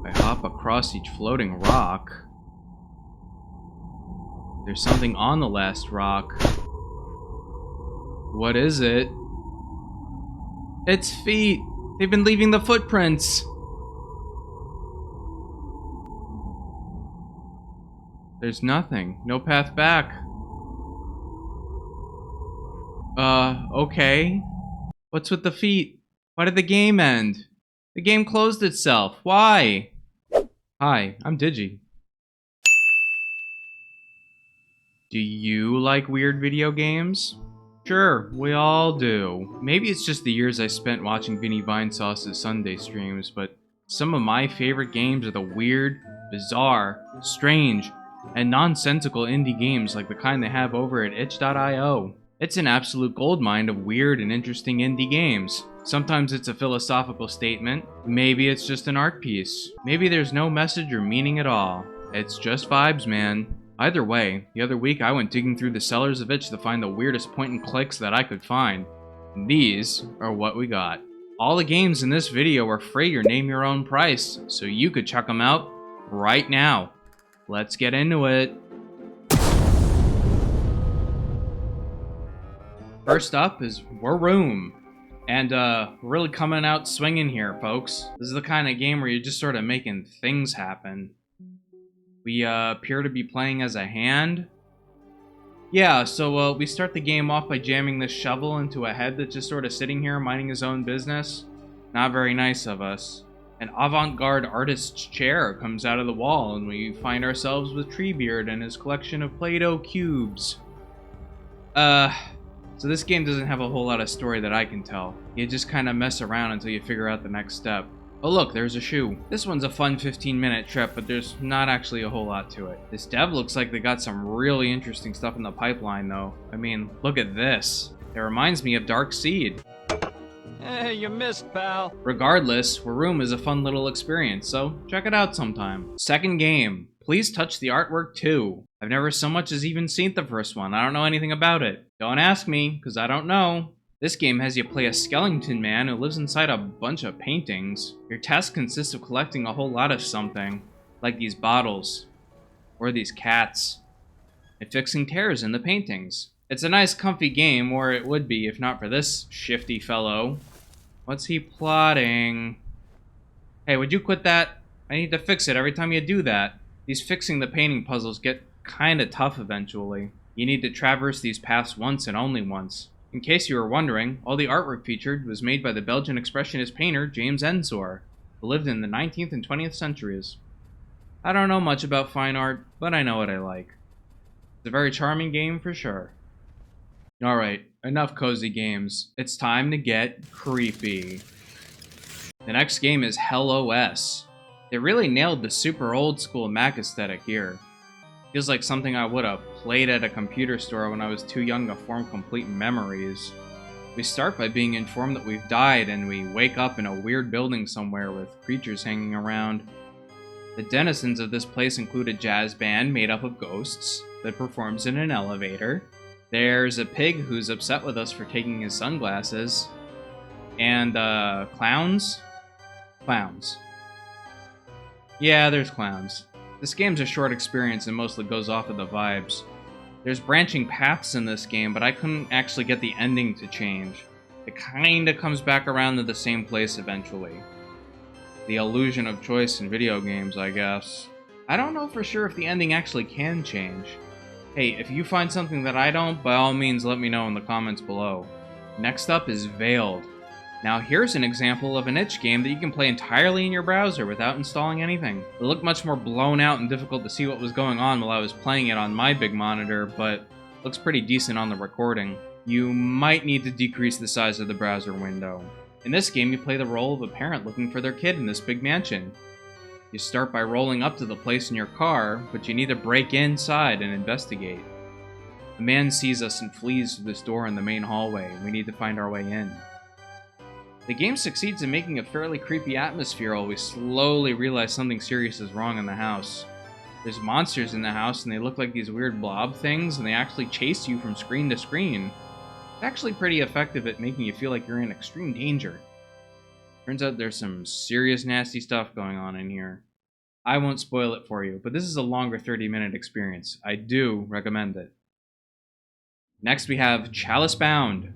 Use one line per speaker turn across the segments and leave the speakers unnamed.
I hop across each floating rock. There's something on the last rock. What is it? It's feet! They've been leaving the footprints! There's nothing. No path back. Okay. What's with the feet? Why did the game end? The game closed itself. Why? Hi, I'm Digi. Do you like weird video games? Sure, we all do. Maybe it's just the years I spent watching Vinny Vinesauce's Sunday streams, but some of my favorite games are the weird, bizarre, strange, and nonsensical indie games like the kind they have over at itch.io. It's an absolute goldmine of weird and interesting indie games. Sometimes it's a philosophical statement, maybe it's just an art piece, maybe there's no message or meaning at all. It's just vibes, man. Either way, the other week I went digging through the cellars of itch to find the weirdest point-and-clicks that I could find. And these are what we got. All the games in this video are free or name your own price, so you could check them out right now. Let's get into it. First up is Wurroom. And we're really coming out swinging here, folks. This is the kind of game where you're just sort of making things happen. We appear to be playing as a hand. Yeah, so we start the game off by jamming this shovel into a head that's just sort of sitting here minding his own business. Not very nice of us. An avant-garde artist's chair comes out of the wall, and we find ourselves with Treebeard and his collection of Play-Doh cubes. So this game doesn't have a whole lot of story that I can tell. You just kind of mess around until you figure out the next step. Oh look, there's a shoe. This one's a fun 15-minute trip, but there's not actually a whole lot to it. This dev looks like they got some really interesting stuff in the pipeline, though. I mean, look at this. It reminds me of Dark Seed.
Hey, you missed, pal.
Regardless, Wurroom is a fun little experience, so check it out sometime. Second game. Please touch the artwork too. I've never so much as even seen the first one. I don't know anything about it. Don't ask me, because I don't know. This game has you play a skeleton man who lives inside a bunch of paintings. Your task consists of collecting a whole lot of something, like these bottles, or these cats, and fixing tears in the paintings. It's a nice comfy game, or it would be if not for this shifty fellow. What's he plotting? Hey, would you quit that? I need to fix it every time you do that. These fixing the painting puzzles get kinda tough eventually. You need to traverse these paths once and only once. In case you were wondering, all the artwork featured was made by the Belgian expressionist painter James Ensor, who lived in the 19th and 20th centuries. I don't know much about fine art, but I know what I like. It's a very charming game for sure. Alright, enough cozy games. It's time to get creepy. The next game is Hell OS. They really nailed the super old school Mac aesthetic here. Feels like something I would have played at a computer store when I was too young to form complete memories. We start by being informed that we've died, and we wake up in a weird building somewhere with creatures hanging around. The denizens of this place include a jazz band made up of ghosts that performs in an elevator. There's a pig who's upset with us for taking his sunglasses. And, clowns? Clowns. Yeah, there's clowns. This game's a short experience and mostly goes off of the vibes. There's branching paths in this game, but I couldn't actually get the ending to change. It kinda comes back around to the same place eventually. The illusion of choice in video games, I guess. I don't know for sure if the ending actually can change. Hey, if you find something that I don't, by all means let me know in the comments below. Next up is Veiled. Now here's an example of an itch game that you can play entirely in your browser without installing anything. It looked much more blown out and difficult to see what was going on while I was playing it on my big monitor, but looks pretty decent on the recording. You might need to decrease the size of the browser window. In this game, you play the role of a parent looking for their kid in this big mansion. You start by rolling up to the place in your car, but you need to break inside and investigate. A man sees us and flees through this door in the main hallway, and we need to find our way in. The game succeeds in making a fairly creepy atmosphere while we slowly realize something serious is wrong in the house. There's monsters in the house, and they look like these weird blob things, and they actually chase you from screen to screen. It's actually pretty effective at making you feel like you're in extreme danger. Turns out there's some serious nasty stuff going on in here. I won't spoil it for you, but this is a longer 30-minute experience. I do recommend it. Next we have Chalicebound.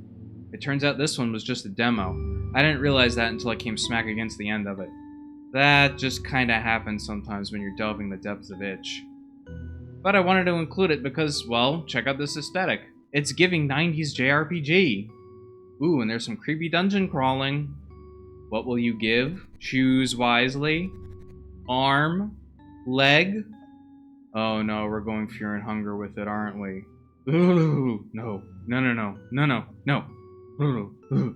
It turns out this one was just a demo. I didn't realize that until I came smack against the end of it. That just kinda happens sometimes when you're delving the depths of itch. But I wanted to include it because, well, check out this aesthetic. It's giving 90s JRPG. Ooh, and there's some creepy dungeon crawling. What will you give? Choose wisely. Arm. Leg. Oh no, we're going fear and hunger with it, aren't we? Ooh, no. No. Ooh.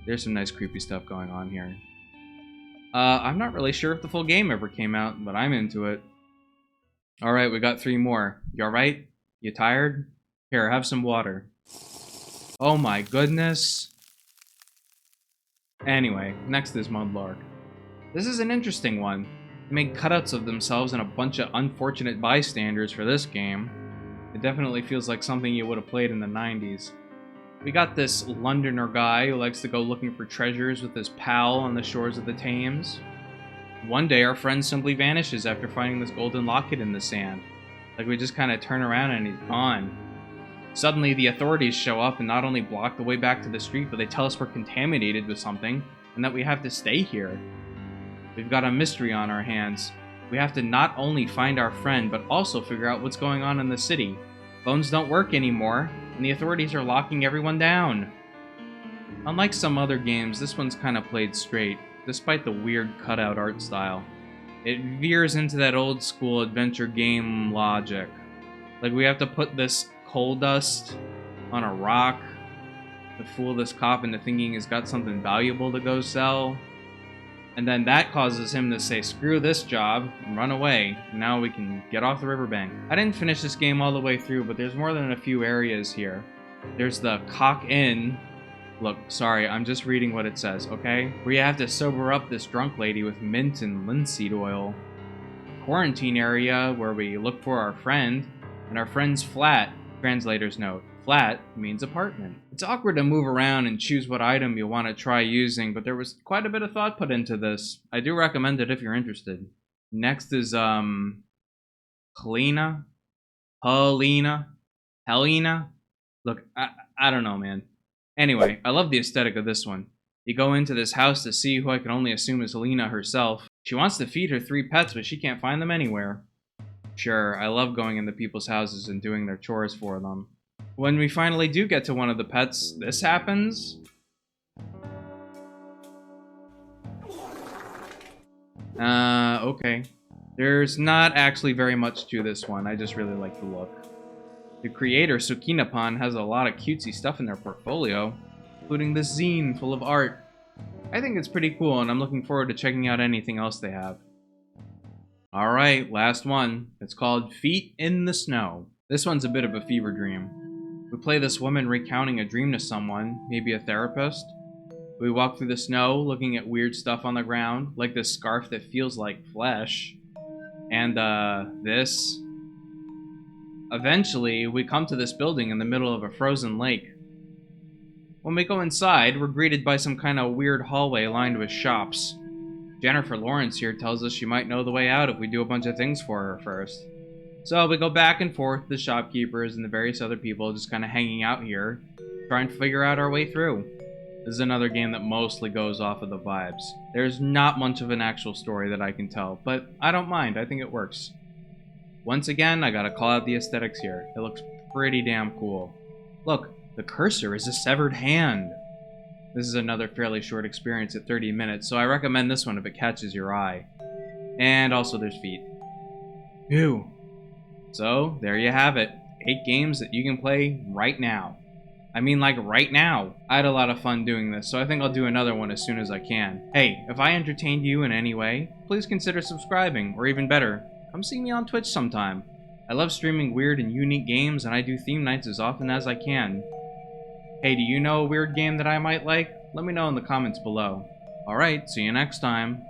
There's some nice creepy stuff going on here. I'm not really sure if the full game ever came out, but I'm into it. Alright, we got 3 more. You alright? You tired? Here, have some water. Oh my goodness. Anyway, next is Mudlark. This is an interesting one. They made cutouts of themselves and a bunch of unfortunate bystanders for this game. It definitely feels like something you would have played in the 90s. We got this Londoner guy who likes to go looking for treasures with his pal on the shores of the Thames. One day our friend simply vanishes after finding this golden locket in the sand. Like we just kind of turn around and he's gone. Suddenly the authorities show up and not only block the way back to the street, but they tell us we're contaminated with something and that we have to stay here. We've got a mystery on our hands. We have to not only find our friend, but also figure out what's going on in the city. Phones don't work anymore, and the authorities are locking everyone down. Unlike some other games, this one's kind of played straight, despite the weird cutout art style. It veers into that old school adventure game logic. Like we have to put this coal dust on a rock to fool this cop into thinking he's got something valuable to go sell. And then that causes him to say, screw this job, and run away. Now we can get off the riverbank. I didn't finish this game all the way through, but there's more than a few areas here. There's the Cock Inn. Look, sorry, I'm just reading what it says, okay? Where you have to sober up this drunk lady with mint and linseed oil. Quarantine area where we look for our friend, and our friend's flat. Translator's note. Flat means apartment. It's awkward to move around and choose what item you want to try using, but there was quite a bit of thought put into this. I do recommend it if you're interested. Next is, hlina? Hlina? Look, I don't know, man. Anyway, I love the aesthetic of this one. You go into this house to see who I can only assume is Hlina herself. She wants to feed her 3 pets, but she can't find them anywhere. Sure, I love going into people's houses and doing their chores for them. When we finally do get to one of the pets, this happens. Okay. There's not actually very much to this one, I just really like the look. The creator, Sukinapan, has a lot of cutesy stuff in their portfolio, including this zine full of art. I think it's pretty cool, and I'm looking forward to checking out anything else they have. Alright, last one. It's called Feet in the Snow. This one's a bit of a fever dream. We play this woman recounting a dream to someone, maybe a therapist. We walk through the snow, looking at weird stuff on the ground, like this scarf that feels like flesh. And, this. Eventually, we come to this building in the middle of a frozen lake. When we go inside, we're greeted by some kind of weird hallway lined with shops. Jennifer Lawrence here tells us she might know the way out if we do a bunch of things for her first. So we go back and forth, the shopkeepers and the various other people just kind of hanging out here, trying to figure out our way through. This is another game that mostly goes off of the vibes. There's not much of an actual story that I can tell, but I don't mind, I think it works. Once again, I gotta call out the aesthetics here. It looks pretty damn cool. Look, the cursor is a severed hand. This is another fairly short experience at 30 minutes, so I recommend this one if it catches your eye. And also there's feet. Ew. So, there you have it. 8 games that you can play right now. I mean, like, right now. I had a lot of fun doing this, so I think I'll do another one as soon as I can. Hey, if I entertained you in any way, please consider subscribing, or even better, come see me on Twitch sometime. I love streaming weird and unique games, and I do theme nights as often as I can. Hey, do you know a weird game that I might like? Let me know in the comments below. Alright, see you next time.